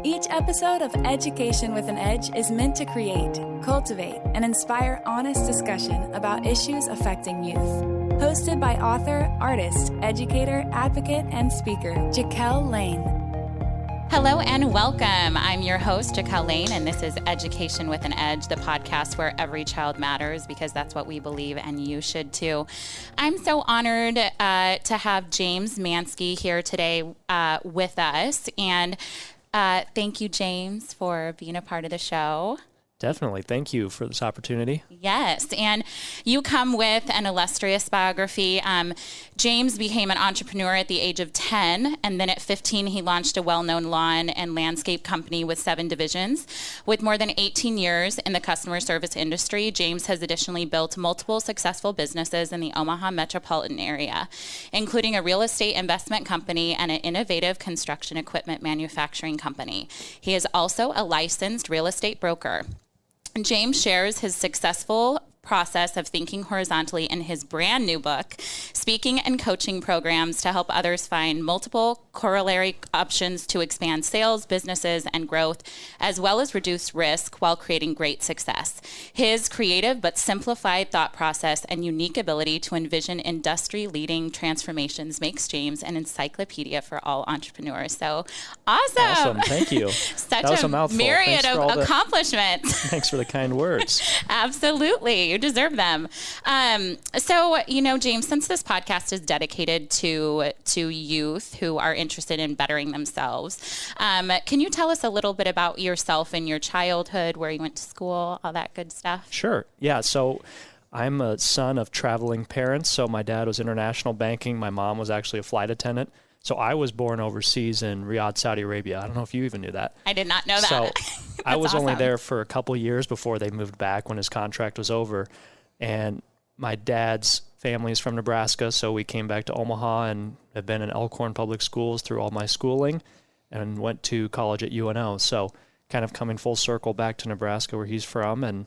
Each episode of Education with an Edge is meant to create, cultivate, and inspire honest discussion about issues affecting youth. Hosted by author, artist, educator, advocate, and speaker, Jaquel Lane. Hello and welcome. I'm your host, Jaquel Lane, and this is Education with an Edge, the podcast where every child matters, because that's what we believe, and you should too. I'm so honored to have James Manske here today with us, and thank you, James, for being a part of the show. Definitely. Thank you for this opportunity. Yes. And you come with an illustrious biography. James became an entrepreneur at the age of 10, and then at 15, he launched a well-known lawn and landscape company with 7 divisions. With more than 18 years in the customer service industry, James has additionally built multiple successful businesses in the Omaha metropolitan area, including a real estate investment company and an innovative construction equipment manufacturing company. He is also a licensed real estate broker. James shares his successful process of thinking horizontally in his brand new book, Speaking and Coaching Programs to Help Others Find Multiple Corollary Options to Expand Sales, Businesses, and Growth, as well as reduce risk while creating great success. His creative but simplified thought process and unique ability to envision industry-leading transformations makes James an encyclopedia for all entrepreneurs. So awesome. Awesome. Thank you. Such that was a mouthful. Myriad of accomplishments. Thanks for the kind words. Absolutely. You deserve them. So, James, since this podcast is dedicated to youth who are interested in bettering themselves, can you tell us a little bit about yourself and your childhood, where you went to school, all that good stuff? Sure. Yeah. So I'm a son of traveling parents. So my dad was international banking. My mom was actually a flight attendant. So I was born overseas in Riyadh, Saudi Arabia. I don't know if you even knew that. I did not know that. So I was awesome. only there for a couple years before they moved back when his contract was over. And my dad's family is from Nebraska, so we came back to Omaha and have been in Elkhorn Public Schools through all my schooling and went to college at UNO. So kind of coming full circle back to Nebraska where he's from, and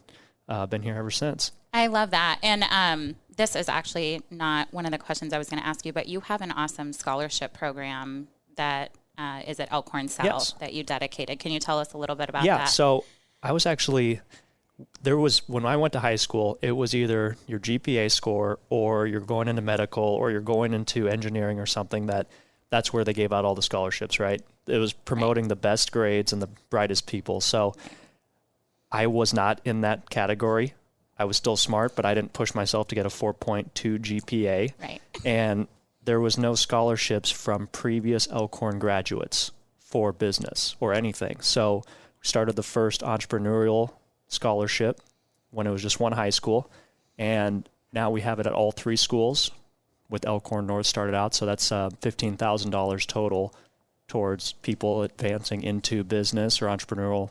been here ever since. I love that. And this is actually not one of the questions I was going to ask you, but you have an awesome scholarship program that is at Elkhorn South that you dedicated. Can you tell us a little bit about that? Yeah, so I was actually, when I went to high school, it was either your GPA score or you're going into medical or you're going into engineering or something that's where they gave out all the scholarships, right? It was promoting the best grades and the brightest people. So I was not in that category. I was still smart, but I didn't push myself to get a 4.2 GPA. Right. And there was no scholarships from previous Elkhorn graduates for business or anything. So we started the first entrepreneurial scholarship when it was just one high school. And now we have it at all 3 schools with Elkhorn North started out. So that's $15,000 total towards people advancing into business or entrepreneurial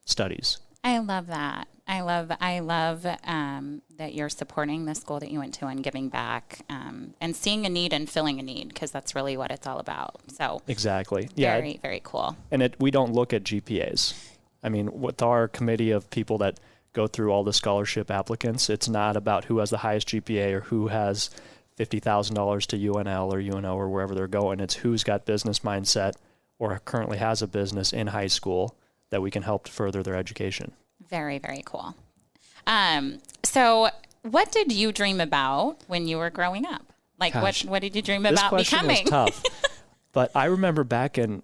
studies. I love that. I love that you're supporting the school that you went to and giving back and seeing a need and filling a need, because that's really what it's all about. So exactly. Very, very cool. And we don't look at GPAs. I mean, with our committee of people that go through all the scholarship applicants, it's not about who has the highest GPA or who has $50,000 to UNL or UNO or wherever they're going. It's who's got business mindset or currently has a business in high school that we can help to further their education. Very, very cool. So what did you dream about when you were growing up? Like, Gosh, what did you dream about becoming? This question was tough. But I remember back in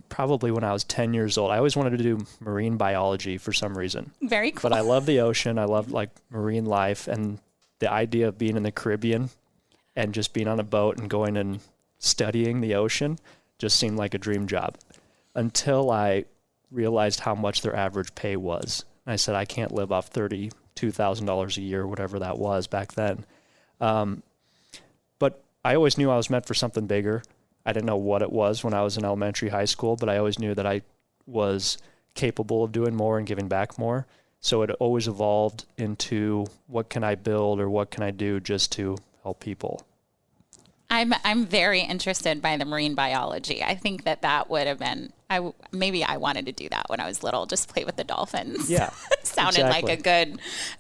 probably when I was 10 years old, I always wanted to do marine biology for some reason. Very cool. But I love the ocean. I love like marine life, and the idea of being in the Caribbean and just being on a boat and going and studying the ocean just seemed like a dream job until I realized how much their average pay was. And I said, I can't live off $32,000 a year, whatever that was back then. But I always knew I was meant for something bigger. I didn't know what it was when I was in elementary, high school, but I always knew that I was capable of doing more and giving back more. So it always evolved into what can I build or what can I do just to help people. I'm very interested by the marine biology. I think that would have been, maybe I wanted to do that when I was little, just play with the dolphins. Yeah. Sounded exactly. like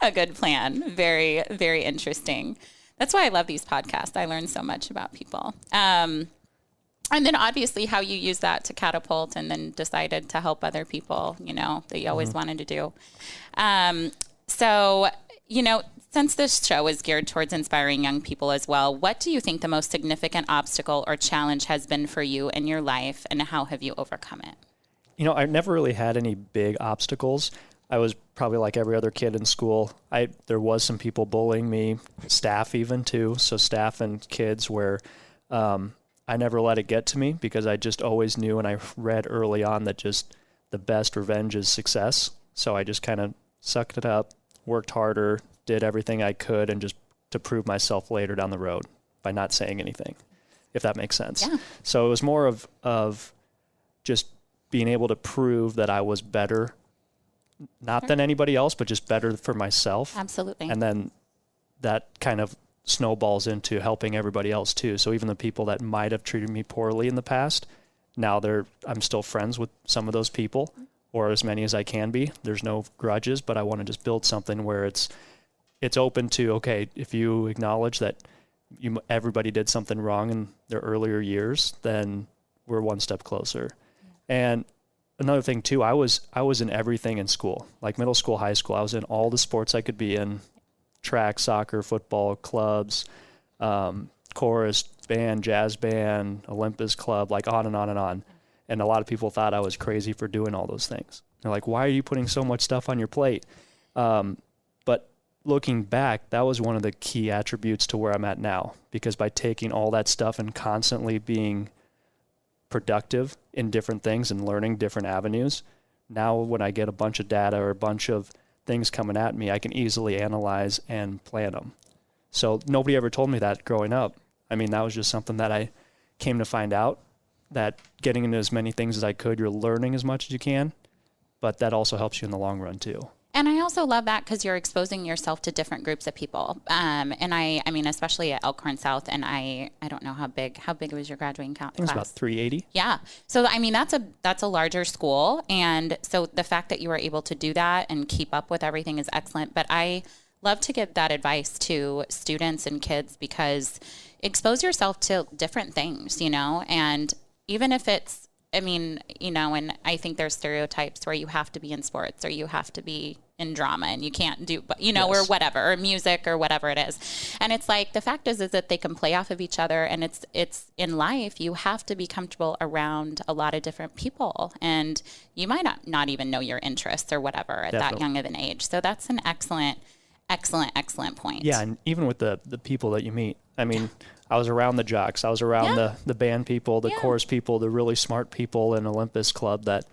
a good plan. Very, very interesting. That's why I love these podcasts. I learn so much about people. And then obviously how you use that to catapult and then decided to help other people, that you always wanted to do. So, since this show is geared towards inspiring young people as well, what do you think the most significant obstacle or challenge has been for you in your life, and how have you overcome it? I never really had any big obstacles. I was probably like every other kid in school. There was some people bullying me, staff even too. So staff and kids where I never let it get to me because I just always knew, and I read early on that just the best revenge is success. So I just kind of sucked it up, worked harder, did everything I could, and just to prove myself later down the road by not saying anything, if that makes sense. Yeah. So it was more of just being able to prove that I was better, not than anybody else, but just better for myself. Absolutely. And then that kind of snowballs into helping everybody else too. So even the people that might have treated me poorly in the past, now I'm still friends with some of those people, or as many as I can be. There's no grudges, but I want to just build something where it's open to, okay, if you acknowledge that everybody did something wrong in their earlier years, then we're one step closer. And another thing too, I was in everything in school, like middle school, high school. I was in all the sports I could be in: track, soccer, football, clubs, chorus, band, jazz band, Olympus club, like on and on and on. And a lot of people thought I was crazy for doing all those things. They're like, why are you putting so much stuff on your plate? But looking back, that was one of the key attributes to where I'm at now, because by taking all that stuff and constantly being productive in different things and learning different avenues, now when I get a bunch of data or a bunch of things coming at me, I can easily analyze and plan them. So nobody ever told me that growing up. I mean, that was just something that I came to find out, that getting into as many things as I could, you're learning as much as you can, but that also helps you in the long run too. And I also love that because you're exposing yourself to different groups of people. And I mean, especially at Elkhorn South, and I don't know how big was your graduating class? I think it was about 380. Yeah. So, I mean, that's a larger school. And so the fact that you were able to do that and keep up with everything is excellent. But I love to give that advice to students and kids, because expose yourself to different things, and even if it's, and I think there's stereotypes where you have to be in sports or you have to be in drama and you can't do, yes, or whatever, or music or whatever it is. And it's like, the fact is that they can play off of each other, and it's in life, you have to be comfortable around a lot of different people, and you might not even know your interests or whatever at that young of an age. So that's an excellent point. Yeah. And even with the people that you meet, I mean, I was around the jocks. I was around the band people, the chorus people, the really smart people in Olympus Club that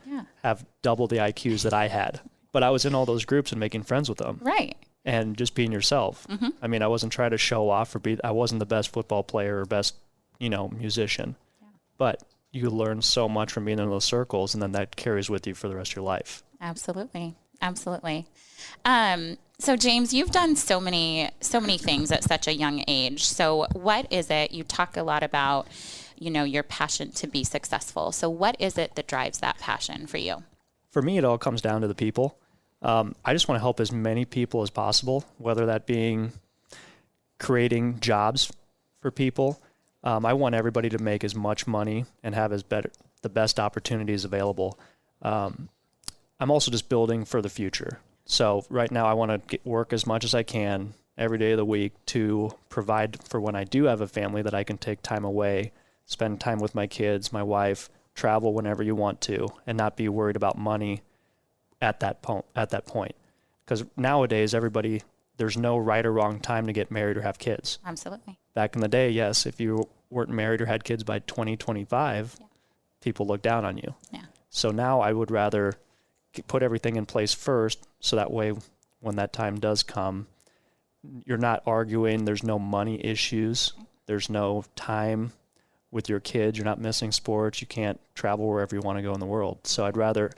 have double the IQs that I had. But I was in all those groups and making friends with them. Right. And just being yourself. Mm-hmm. I mean, I wasn't trying to show off I wasn't the best football player or best, musician. Yeah. But you learn so much from being in those circles, and then that carries with you for the rest of your life. Absolutely. Absolutely. So James, you've done so many things at such a young age. So what is it? You talk a lot about, your passion to be successful. So what is it that drives that passion for you? For me, it all comes down to the people. I just want to help as many people as possible, whether that being creating jobs for people. I want everybody to make as much money and have the best opportunities available. I'm also just building for the future. So right now I want to work as much as I can every day of the week to provide for when I do have a family, that I can take time away, spend time with my kids, my wife, travel whenever you want to, and not be worried about money at that point. Because nowadays, there's no right or wrong time to get married or have kids. Absolutely. Back in the day, yes, if you weren't married or had kids by 2025, people looked down on you. Yeah. So now I would rather put everything in place first, so that way when that time does come, you're not arguing, there's no money issues, there's no time with your kids, you're not missing sports, you can't travel wherever you want to go in the world. So I'd rather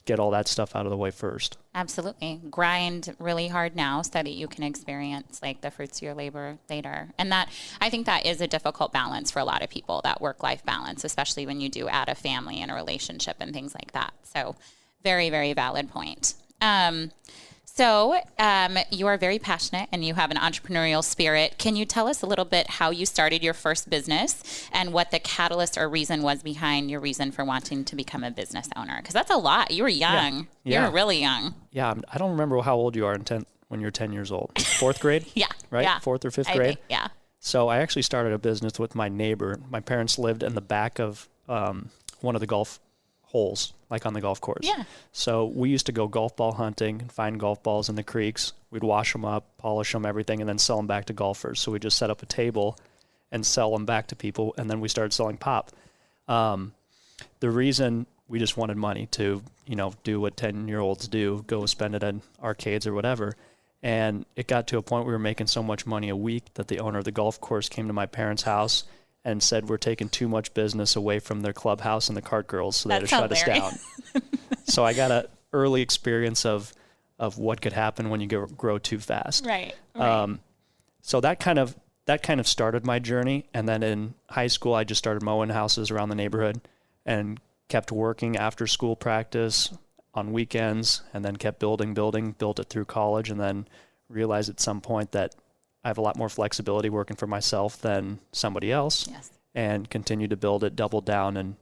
get all that stuff out of the way first. Absolutely. Grind really hard now so that you can experience like the fruits of your labor later. And that, I think that is a difficult balance for a lot of people, that work-life balance, especially when you do add a family and a relationship and things like that. So very, very valid point. So you are very passionate and you have an entrepreneurial spirit. Can you tell us a little bit how you started your first business and what the catalyst or reason was behind your reason for wanting to become a business owner? Because that's a lot. You were young. Yeah. You were really young. Yeah, I don't remember how old you are when you're 10 years old. Fourth grade? Yeah. Right? Yeah. Fourth or fifth grade? Yeah. So I actually started a business with my neighbor. My parents lived in the back of one of the golf holes, like on the golf course. Yeah. So we used to go golf ball hunting and find golf balls in the creeks. We'd wash them up, polish them, everything, and then sell them back to golfers. So we just set up a table and sell them back to people, and then we started selling pop. The reason we just wanted money to, do what 10-year-olds do, go spend it at arcades or whatever. And it got to a point we were making so much money a week that the owner of the golf course came to my parents' house and said we're taking too much business away from their clubhouse and the cart girls, so they had to shut us down. So I got an early experience of what could happen when you grow too fast. Right. So that kind of started my journey. And then in high school, I just started mowing houses around the neighborhood and kept working after school practice on weekends, and then kept built it through college, and then realized at some point that I have a lot more flexibility working for myself than somebody else. Yes. And continued to build it, double down, and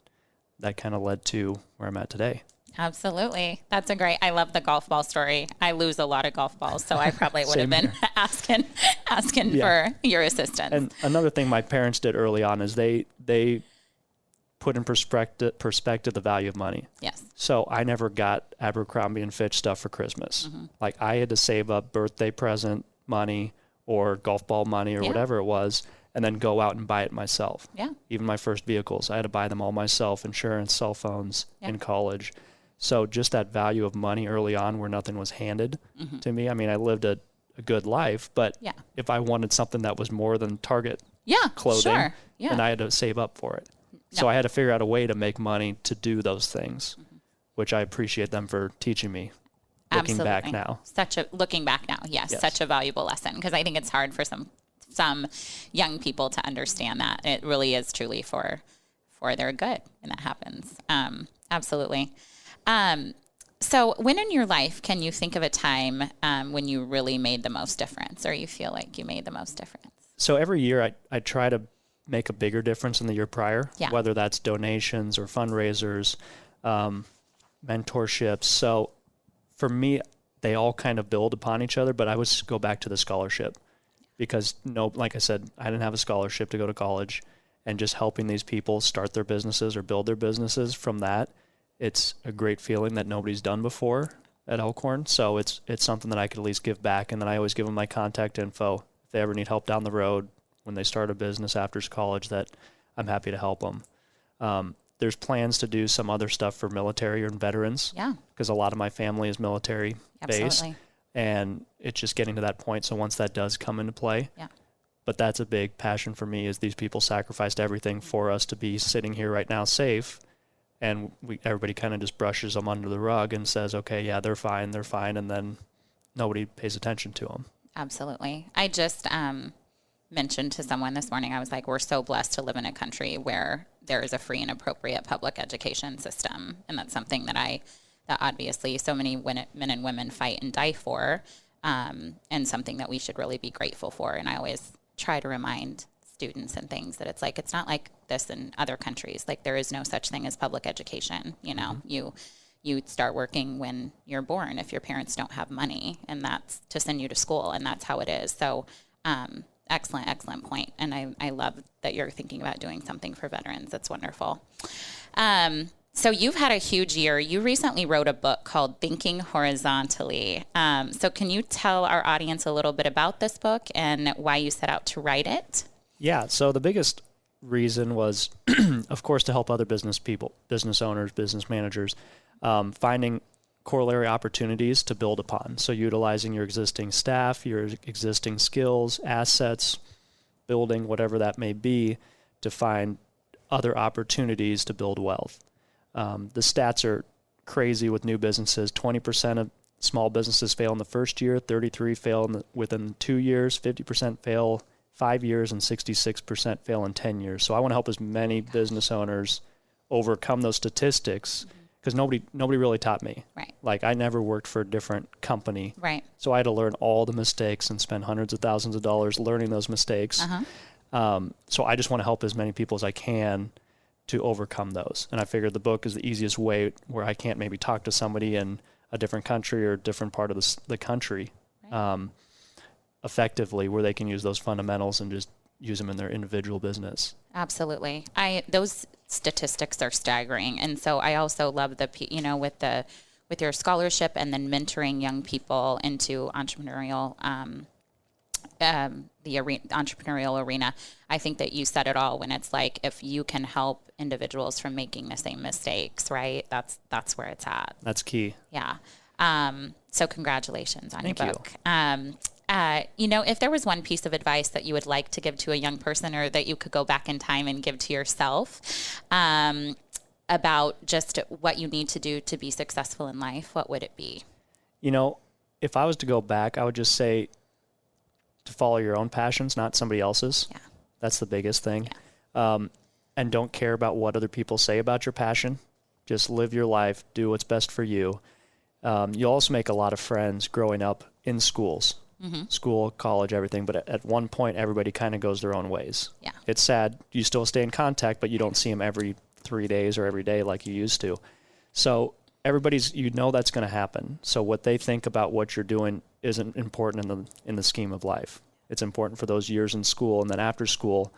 that kind of led to where I'm at today. Absolutely. That's I love the golf ball story. I lose a lot of golf balls, so I probably would have been asking for your assistance. And another thing my parents did early on is they put in perspective the value of money. Yes. So I never got Abercrombie and Fitch stuff for Christmas. Mm-hmm. Like I had to save up birthday present money or golf ball money or whatever it was, and then go out and buy it myself. Yeah. Even my first vehicles, I had to buy them all myself, insurance, cell phones in college. So just that value of money early on where nothing was handed to me. I mean, I lived a good life, but if I wanted something that was more than Target clothing, then I had to save up for it. So I had to figure out a way to make money to do those things, which I appreciate them for teaching me. Looking back now. Yes. Such a valuable lesson, because I think it's hard for some young people to understand that. It really is truly for their good when that happens. Absolutely. So when in your life can you think of a time when you really made the most difference, or you feel like you made the most difference? So every year I try to make a bigger difference than the year prior, whether that's donations or fundraisers, mentorships. So for me, they all kind of build upon each other, but I would go back to the scholarship because like I said, I didn't have a scholarship to go to college, and just helping these people start their businesses or build their businesses from that. It's a great feeling that nobody's done before at Elkhorn. So it's something that I could at least give back. And then I always give them my contact info. If they ever need help down the road when they start a business after college, that I'm happy to help them. There's plans to do some other stuff for military and veterans. Yeah. Because a lot of my family is military based. And it's just getting to that point. So once that does come into play. Yeah. But that's a big passion for me, is these people sacrificed everything for us to be sitting here right now safe. And everybody kind of just brushes them under the rug and says, okay, yeah, they're fine. And then nobody pays attention to them. Absolutely. I just mentioned to someone this morning, I was like, we're so blessed to live in a country where there is a free and appropriate public education system. And that's something that obviously so many men and women fight and die for, and something that we should really be grateful for. And I always try to remind students and things that it's not like this in other countries. Like, there is no such thing as public education. You start working when you're born if your parents don't have money, and that's to send you to school, and that's how it is. So excellent point. And I love that you're thinking about doing something for veterans. That's wonderful. So you've had a huge year. You recently wrote a book called Thinking Horizontally. So can you tell our audience a little bit about this book and why you set out to write it? Yeah. So the biggest reason was, of course, to help other business people, business owners, business managers, finding corollary opportunities to build upon. So utilizing your existing staff, your existing skills, assets, building, whatever that may be, to find other opportunities to build wealth. The stats are crazy with new businesses. 20% of small businesses fail in the first year, 33% fail within 2 years, 50% fail 5 years, and 66% fail in 10 years. So I want to help as many business owners overcome those statistics, because nobody really taught me. Right. Like, I never worked for a different company. Right. So I had to learn all the mistakes and spend hundreds of thousands of dollars learning those mistakes. So I just want to help as many people as I can to overcome those. And I figured the book is the easiest way where I can't maybe talk to somebody in a different country or a different part of the country effectively, where they can use those fundamentals and just use them in their individual business. Absolutely. Those statistics are staggering. And so I also love with your scholarship and then mentoring young people into entrepreneurial, entrepreneurial arena. I think that you said it all when it's like, if you can help individuals from making the same mistakes, right? That's where it's at. That's key. Yeah. So congratulations on your book. Thank you. If there was one piece of advice that you would like to give to a young person, or that you could go back in time and give to yourself, about just what you need to do to be successful in life, what would it be? If I was to go back, I would just say to follow your own passions, not somebody else's. Yeah. That's the biggest thing. Yeah. And don't care about what other people say about your passion. Just live your life, do what's best for you. You'll also make a lot of friends growing up in schools. School, college, everything. But at one point, everybody kind of goes their own ways. Yeah. It's sad. You still stay in contact, but you don't see them every 3 days or every day like you used to. So that's going to happen. So what they think about what you're doing isn't important in the scheme of life. It's important for those years in school, and then after school,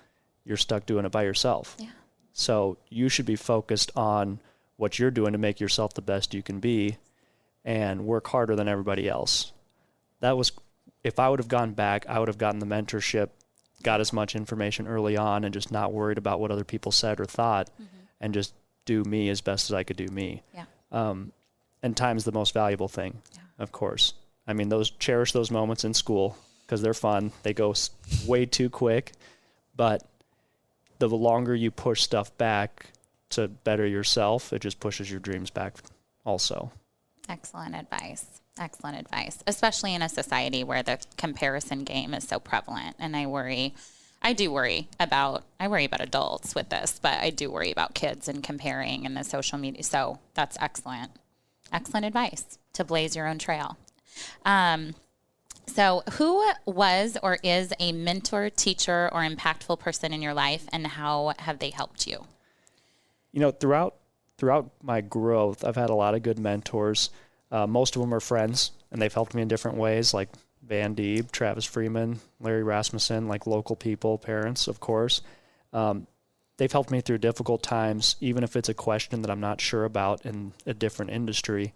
you're stuck doing it by yourself. Yeah. So you should be focused on what you're doing to make yourself the best you can be, and work harder than everybody else. If I would have gone back, I would have gotten the mentorship, got as much information early on, and just not worried about what other people said or thought, and just do me as best as I could do me. Yeah. And time's the most valuable thing, of course. I mean, cherish those moments in school because they're fun. They go way too quick, but the longer you push stuff back to better yourself, it just pushes your dreams back also. Excellent advice. Excellent advice, especially in a society where the comparison game is so prevalent. And I worry about adults with this, but I do worry about kids and comparing and the social media. So that's excellent. Excellent advice to blaze your own trail. So who was or is a mentor, teacher, or impactful person in your life, and how have they helped you? Throughout my growth, I've had a lot of good mentors. Most of them are friends, and they've helped me in different ways, like Van Dieb, Travis Freeman, Larry Rasmussen, like local people, parents, of course. They've helped me through difficult times, even if it's a question that I'm not sure about in a different industry.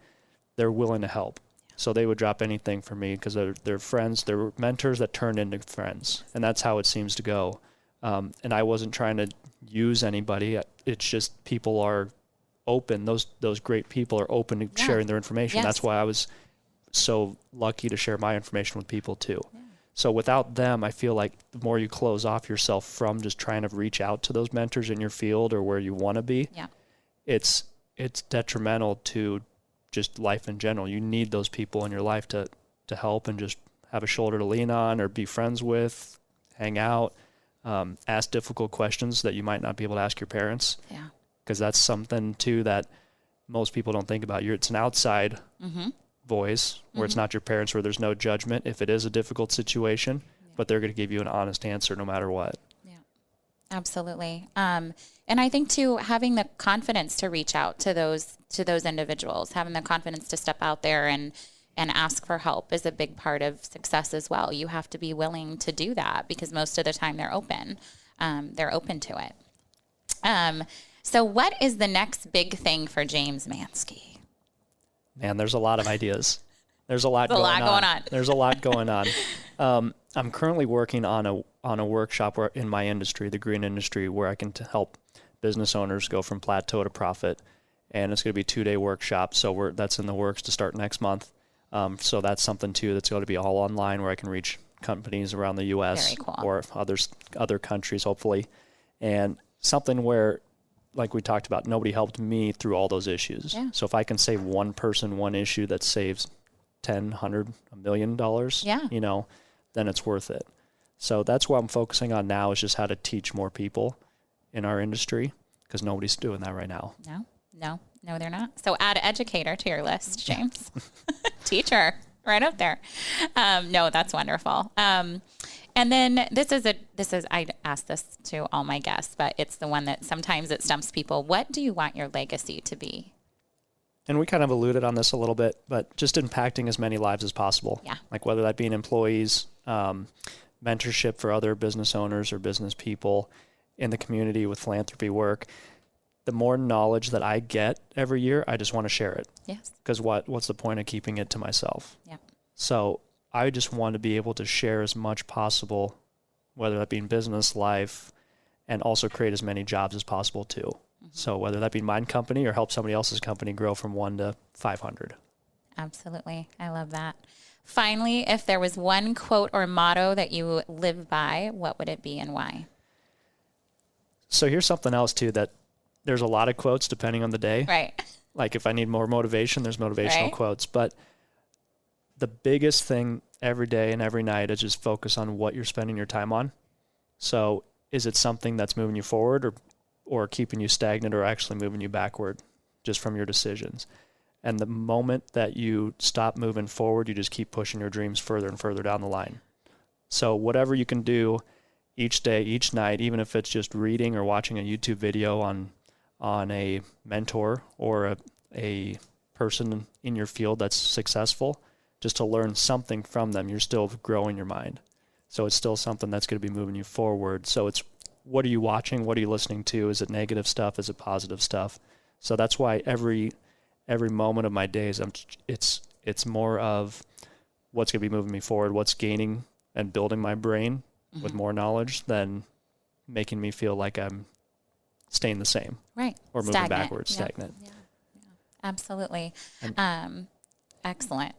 They're willing to help. So they would drop anything for me because they're friends. They're mentors that turned into friends, and that's how it seems to go. And I wasn't trying to use anybody. It's just people are open. Those great people are open to sharing their information. Yes. That's why I was so lucky to share my information with people too. Yeah. So without them, I feel like the more you close off yourself from just trying to reach out to those mentors in your field or where you want to be, it's detrimental to just life in general. You need those people in your life to help and just have a shoulder to lean on or be friends with, hang out, ask difficult questions that you might not be able to ask your parents. Yeah. Because that's something too that most people don't think about. It's an outside voice where it's not your parents, where there's no judgment if it is a difficult situation, but they're going to give you an honest answer no matter what. Yeah, absolutely. And I think too, having the confidence to reach out to those individuals, having the confidence to step out there and ask for help is a big part of success as well. You have to be willing to do that because most of the time they're open. They're open to it. So what is the next big thing for James Manske? Man, there's a lot of ideas. There's a lot going on. There's a lot going on. I'm currently working on a workshop in my industry, the green industry, where I can help business owners go from plateau to profit. And it's going to be a 2-day workshop. So that's in the works to start next month. So that's something too that's going to be all online where I can reach companies around the U.S. or other countries, hopefully. And something where, like we talked about, nobody helped me through all those issues. Yeah. So if I can save one person, one issue that saves $10, $100, $1 million, then it's worth it. So that's what I'm focusing on now, is just how to teach more people in our industry, because nobody's doing that right now. No, they're not. So add educator to your list, James. Teacher, right up there. No, that's wonderful. And then this is I ask this to all my guests, but it's the one that sometimes it stumps people. What do you want your legacy to be? And we kind of alluded on this a little bit, but just impacting as many lives as possible. Yeah. Like whether that be in employees, mentorship for other business owners or business people in the community with philanthropy work. The more knowledge that I get every year, I just want to share it. Yes. Because what's the point of keeping it to myself? Yeah. So I just want to be able to share as much possible, whether that be in business, life, and also create as many jobs as possible too. Mm-hmm. So whether that be my company or help somebody else's company grow from 1 to 500. Absolutely. I love that. Finally, if there was one quote or motto that you live by, what would it be and why? So here's something else too, that there's a lot of quotes depending on the day. Right. Like if I need more motivation, there's motivational quotes. But the biggest thing every day and every night is just focus on what you're spending your time on. So is it something that's moving you forward or keeping you stagnant or actually moving you backward just from your decisions? And the moment that you stop moving forward, you just keep pushing your dreams further and further down the line. So whatever you can do each day, each night, even if it's just reading or watching a YouTube video on a mentor or a person in your field that's successful, just to learn something from them, you're still growing your mind. So it's still something that's going to be moving you forward. So it's, what are you watching? What are you listening to? Is it negative stuff? Is it positive stuff? So that's why every moment of my days, it's more of what's going to be moving me forward, what's gaining and building my brain with more knowledge than making me feel like I'm staying the same. Right. Or moving backwards, stagnant. Yeah. Absolutely. Excellent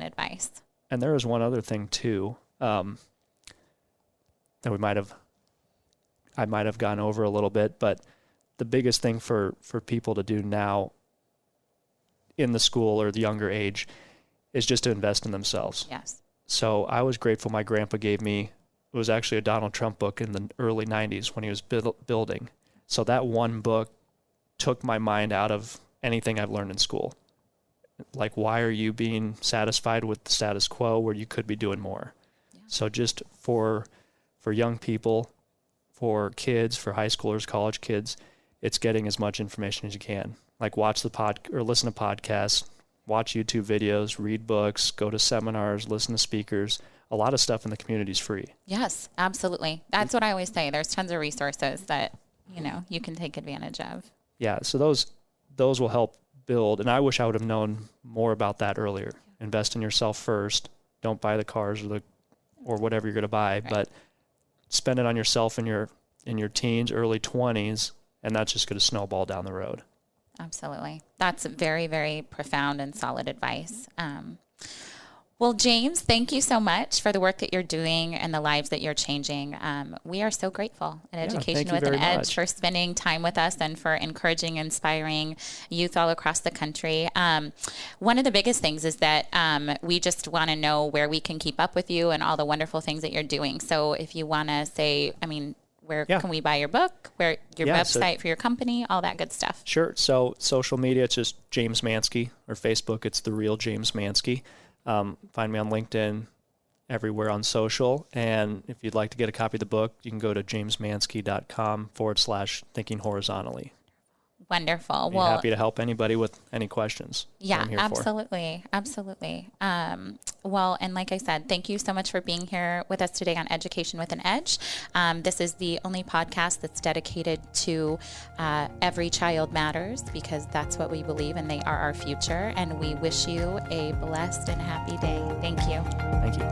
advice. And there was one other thing too, that I might have gone over a little bit, but the biggest thing for people to do now in the school or the younger age is just to invest in themselves. Yes. So I was grateful my grandpa gave me, it was actually a Donald Trump book in the early 90s when he was building. So that one book took my mind out of anything I've learned in school. Like, why are you being satisfied with the status quo where you could be doing more? Yeah. So just for young people, for kids, for high schoolers, college kids, it's getting as much information as you can. Like watch or listen to podcasts, watch YouTube videos, read books, go to seminars, listen to speakers. A lot of stuff in the community is free. Yes, absolutely. That's what I always say. There's tons of resources that, you can take advantage of. Yeah, so those will help build. And I wish I would have known more about that earlier. Invest in yourself first. Don't buy the cars or whatever you're going to buy, right. But spend it on yourself in your teens, early 20s, and that's just going to snowball down the road. Absolutely. That's very, very profound and solid advice. Well, James, thank you so much for the work that you're doing and the lives that you're changing. We are so grateful at Education with an Edge for spending time with us and for encouraging, inspiring youth all across the country. One of the biggest things is that we just want to know where we can keep up with you and all the wonderful things that you're doing. So if you want to say, where can we buy your book, where your website for your company, all that good stuff? Sure. So social media, it's just James Manske, or Facebook, it's The Real James Manske. Find me on LinkedIn, everywhere on social. And if you'd like to get a copy of the book, you can go to jamesmanske.com/thinking horizontally. Wonderful. Well, happy to help anybody with any questions. Yeah, absolutely. Absolutely. Well, and like I said, thank you so much for being here with us today on Education with an Edge. This is the only podcast that's dedicated to every child matters, because that's what we believe and they are our future. And we wish you a blessed and happy day. Thank you. Thank you.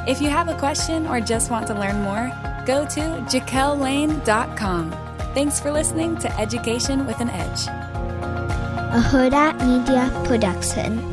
If you have a question or just want to learn more, go to JaquelLane.com. Thanks for listening to Education with an Edge, a Hurrdat Media Production.